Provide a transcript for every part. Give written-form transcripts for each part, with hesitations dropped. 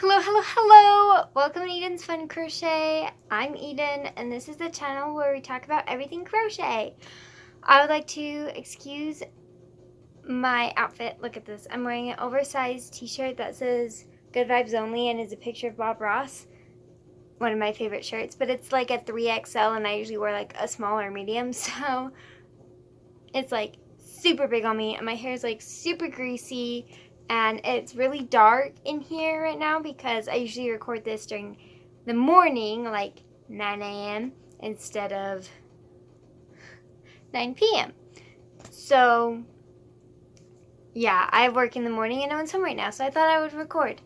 Hello, hello, hello! Welcome to Eden's Fun Crochet. I'm Eden, and this is the channel where we talk about everything crochet. I would like to excuse my outfit. Look at this. I'm wearing an oversized t-shirt that says Good Vibes Only and is a picture of Bob Ross. One of my favorite shirts, but it's like a 3XL and I usually wear like a small or medium, so it's like super big on me and my hair is like super greasy. And it's really dark in here right now because I usually record this during the morning, like 9 a.m. instead of 9 p.m. So, yeah, I work in the morning and no one's home right now, so I thought I would record.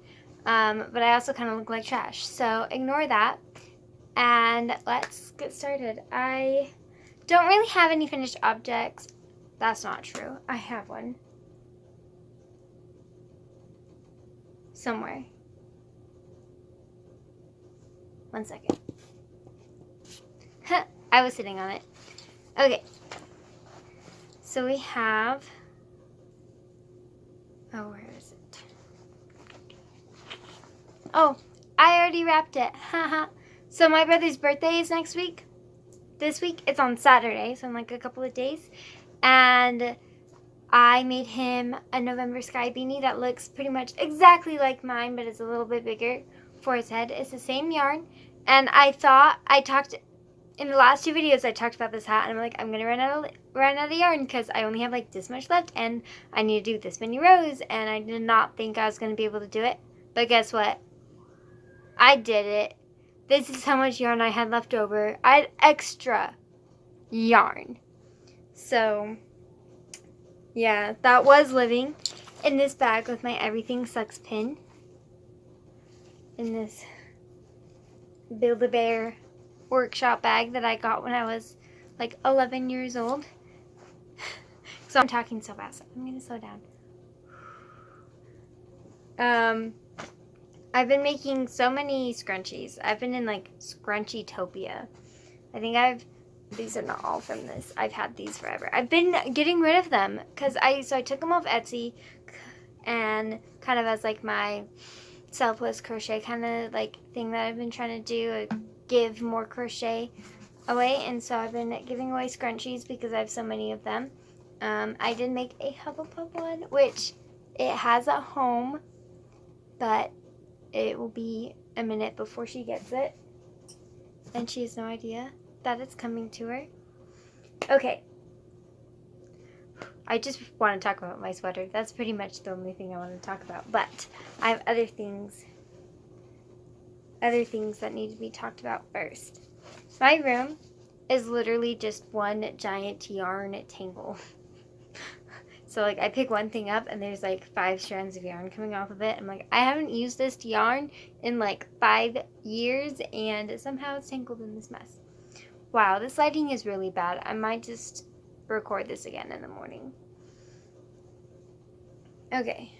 But I also kind of look like trash, so ignore that. And let's get started. I don't really have any finished objects. That's not true. I have one. Somewhere. One second. I was sitting on it. Okay. So we have... Oh, where is it? Oh, I already wrapped it. Haha. So my brother's birthday is next week. This week. It's on Saturday, so in like a couple of days. And I made him a November Sky beanie that looks pretty much exactly like mine, but it's a little bit bigger for his head. It's the same yarn. And I thought, in the last two videos I talked about this hat, and I'm like, I'm gonna run out of yarn because I only have like this much left and I need to do this many rows, and I did not think I was gonna be able to do it. But guess what? I did it. This is how much yarn I had left over. I had extra yarn. So yeah, that was living in this bag with my Everything Sucks pin. In this Build-A-Bear workshop bag that I got when I was like 11 years old. So I'm talking so fast. I'm going to slow down. I've been making so many scrunchies. I've been in like Scrunchie-topia. I think these are not all from this. I've had these forever. I've been getting rid of them because I took them off Etsy and kind of as like my selfless crochet kind of like thing that I've been trying to do, give more crochet away, and so I've been giving away scrunchies because I have so many of them. I did make a Hufflepuff one, which it has at home, but it will be a minute before she gets it, and she has no idea that it's coming to her. Okay. I just want to talk about my sweater. That's pretty much the only thing I want to talk about. But I have other things that need to be talked about first. My room is literally just one giant yarn tangle. So like I pick one thing up and there's like 5 strands of yarn coming off of it. I'm like, I haven't used this yarn in like 5 years and somehow it's tangled in this mess. Wow, this lighting is really bad. I might just record this again in the morning. Okay.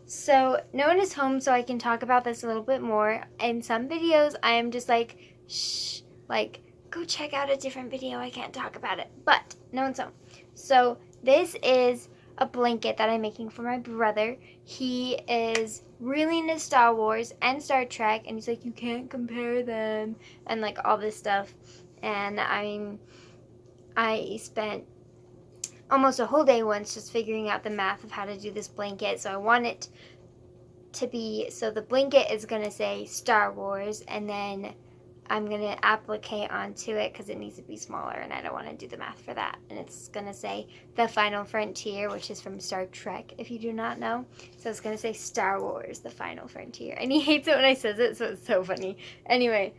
So no one is home, so I can talk about this a little bit more. In some videos, I am just like, shh, like, go check out a different video. I can't talk about it. But no one's home. So this is a blanket that I'm making for my brother. He is really into Star Wars and Star Trek, and he's like, you can't compare them, and like all this stuff. And I spent almost a whole day once just figuring out the math of how to do this blanket. So I want it to be, so the blanket is going to say Star Wars, and then I'm going to applique onto it because it needs to be smaller, and I don't want to do the math for that. And it's going to say The Final Frontier, which is from Star Trek, if you do not know. So it's going to say Star Wars, The Final Frontier. And he hates it when I says it, so it's so funny. Anyway,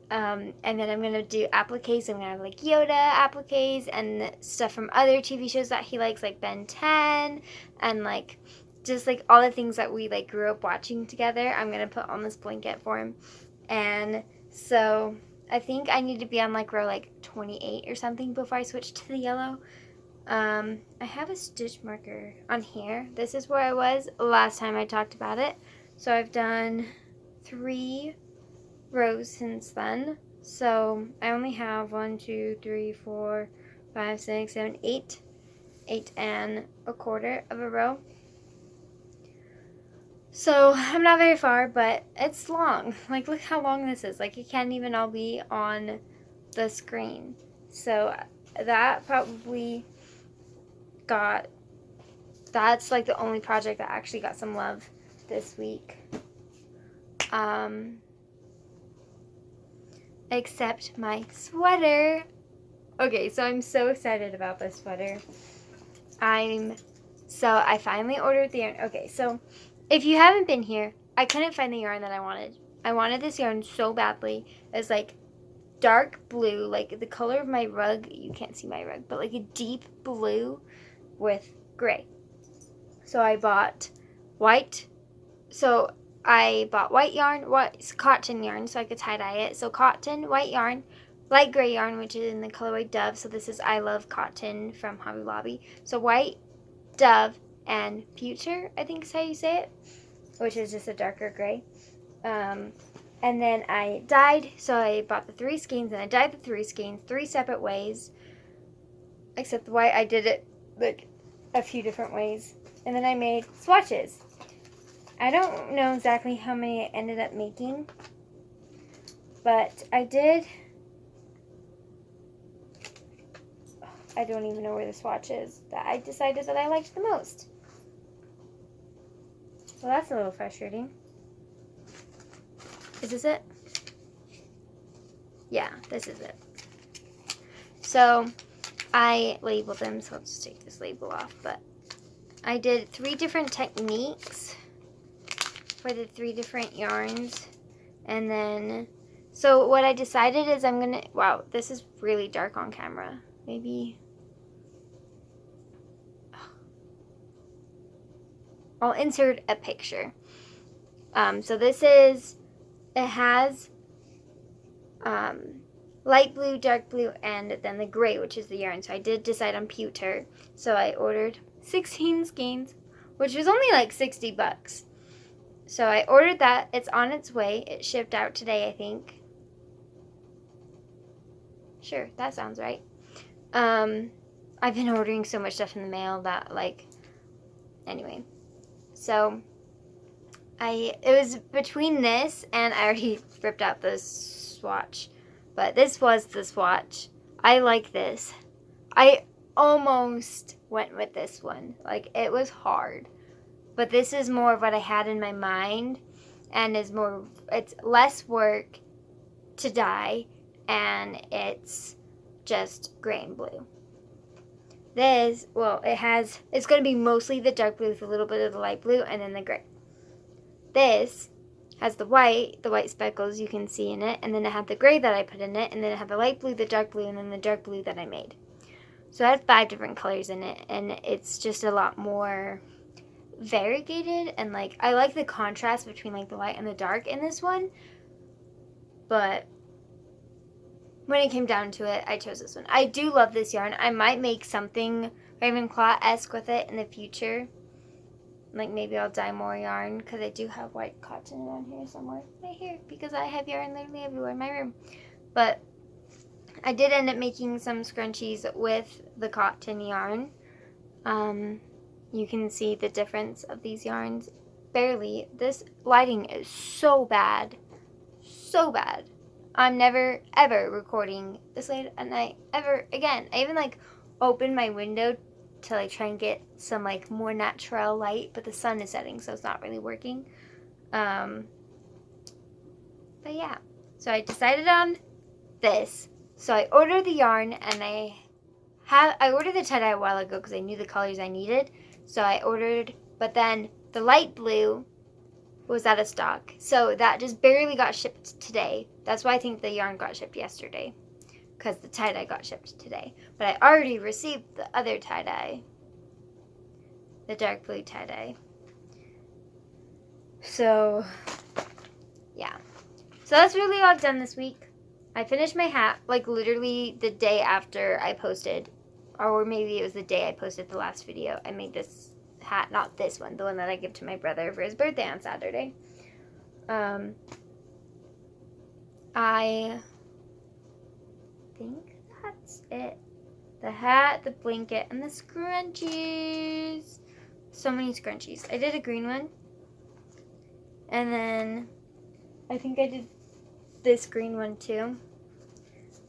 and then I'm going to do appliques. I'm going to have like Yoda appliques and stuff from other TV shows that he likes, like Ben 10, and like just like all the things that we like grew up watching together. I'm going to put on this blanket for him. And so I think I need to be on like row like 28 or something before I switch to the yellow. I have a stitch marker on here. This is where I was last time I talked about it. So I've done 3 rows since then. So I only have 1, 2, 3, 4, 5, 6, 7, 8 and a quarter of a row. So I'm not very far, but it's long. Like, look how long this is. Like, it can't even all be on the screen. So that probably that's like the only project that actually got some love this week. Except my sweater. Okay, so I'm so excited about this sweater. I finally ordered the yarn. Okay, so if you haven't been here, I couldn't find the yarn that I wanted. I wanted this yarn so badly. It's like dark blue, like the color of my rug. You can't see my rug, but like a deep blue with gray. So I bought white. So I bought white yarn, cotton yarn, so I could tie-dye it. So cotton, white yarn, light gray yarn, which is in the colorway Dove. So this is I Love Cotton from Hobby Lobby. So white, Dove, and Future, I think is how you say it, which is just a darker gray. And then I dyed, so I bought the 3 skeins, and I dyed the 3 skeins 3 separate ways. Except the white, I did it like a few different ways. And then I made swatches. I don't know exactly how many I ended up making, but I did. I don't even know where the swatch is that I decided that I liked the most. Well, that's a little frustrating. Is this it? Yeah, this is it. So I labeled them, so I'll just take this label off. But I did 3 different techniques for the 3 different yarns. And then, so what I decided is I'm going to, wow, this is really dark on camera. Maybe I'll insert a picture. So this is, it has light blue, dark blue, and then the gray, which is the yarn. So I did decide on pewter. So I ordered 16 skeins, which was only like $60. So I ordered that. It's on its way. It shipped out today, I think. Sure, that sounds right. I've been ordering so much stuff in the mail that, like, anyway. So it was between this and I already ripped out the swatch. But this was the swatch. I like this. I almost went with this one. Like, it was hard. But this is more of what I had in my mind. And it's less work to dye. And it's just gray and blue. This, well, it's going to be mostly the dark blue with a little bit of the light blue and then the gray. This has the white speckles you can see in it, and then it had the gray that I put in it, and then it had the light blue, the dark blue, and then the dark blue that I made. So it had 5 different colors in it, and it's just a lot more variegated, and like, I like the contrast between like the light and the dark in this one, but when it came down to it, I chose this one. I do love this yarn. I might make something Ravenclaw-esque with it in the future. Like, maybe I'll dye more yarn, because I do have white cotton around here somewhere. Right here, because I have yarn literally everywhere in my room. But I did end up making some scrunchies with the cotton yarn. You can see the difference of these yarns. Barely. This lighting is so bad. So bad. I'm never, ever recording this late at night, ever again. I even, like, opened my window to like try and get some like more natural light, but the sun is setting, so it's not really working. But yeah, so I decided on this. So I ordered the yarn, and I ordered the tie-dye a while ago because I knew the colors I needed. So I ordered, but then the light blue was out of stock, so that just barely got shipped today. That's why I think the yarn got shipped yesterday, because the tie-dye got shipped today. But I already received the other tie-dye, the dark blue tie-dye. So, yeah. So that's really all I've done this week. I finished my hat, like, literally the day after I posted, or maybe it was the day I posted the last video. I made this hat, not this one, the one that I give to my brother for his birthday on Saturday. I think that's it. The hat, the blanket, and the scrunchies. So many scrunchies. I did a green one. And then I think I did this green one too.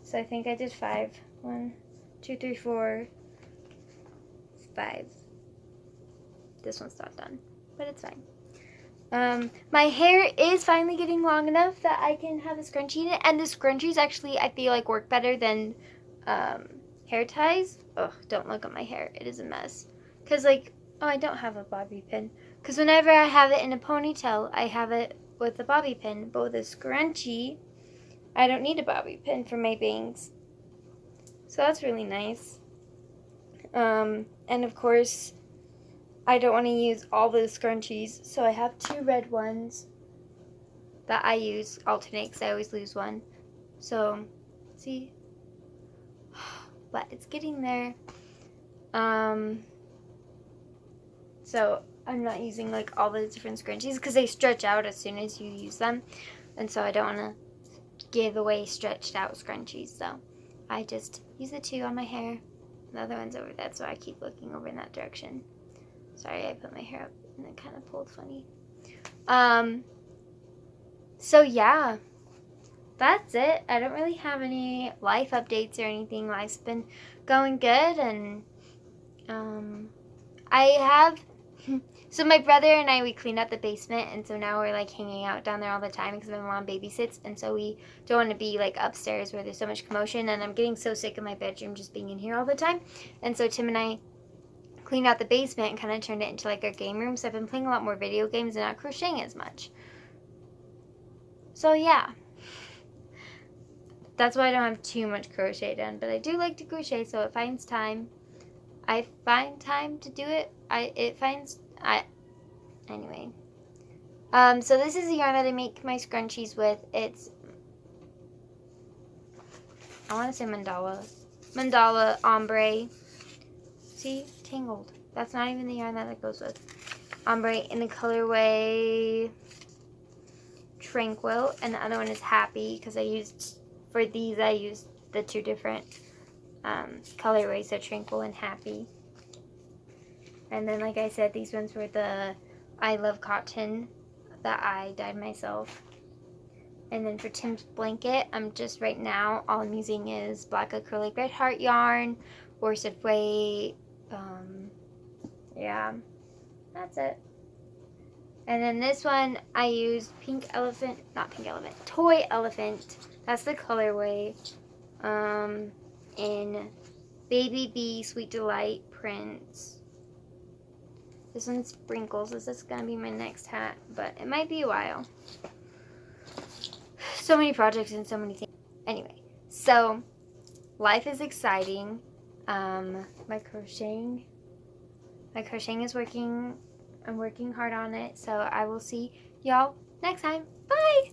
So I think I did 5. 1, 2, 3, 4, 5. This one's not done, but it's fine. My hair is finally getting long enough that I can have a scrunchie in it. And the scrunchies actually, I feel like, work better than hair ties. Ugh, don't look at my hair. It is a mess. Because, like, oh, I don't have a bobby pin. Because whenever I have it in a ponytail, I have it with a bobby pin. But with a scrunchie, I don't need a bobby pin for my bangs. So that's really nice. And, of course, I don't want to use all the scrunchies, so I have 2 red ones that I use alternate because I always lose one. So, see? But it's getting there. So I'm not using like all the different scrunchies because they stretch out as soon as you use them. And so I don't want to give away stretched out scrunchies. So I just use the 2 on my hair. The other one's over there, so I keep looking over in that direction. Sorry, I put my hair up and it kind of pulled funny. So yeah, that's it. I don't really have any life updates or anything. Life's been going good, and I have, so my brother and I, we cleaned out the basement, and so now we're like hanging out down there all the time because my mom babysits, and so we don't want to be like upstairs where there's so much commotion, and I'm getting so sick of my bedroom just being in here all the time. And so Tim and I cleaned out the basement and kind of turned it into like our game room. So I've been playing a lot more video games and not crocheting as much. So yeah, that's why I don't have too much crochet done. But I do like to crochet, so it finds time. I find time to do it. Anyway. So this is the yarn that I make my scrunchies with. It's, I want to say mandala ombre. See, tangled. That's not even the yarn that it goes with. Ombre in the colorway Tranquil, and the other one is Happy because I used the 2 different colorways, so Tranquil and Happy. And then, like I said, these ones were the I Love Cotton that I dyed myself. And then for Tim's blanket, right now, all I'm using is black acrylic red heart yarn, worsted weight. Yeah, that's it. And then this one, I used Toy Elephant. That's the colorway. In Baby Bee Sweet Delight prints. This one's Sprinkles. This is going to be my next hat, but it might be a while. So many projects and so many things. Anyway, so life is exciting. My crocheting is working. I'm working hard on it. So I will see y'all next time. Bye!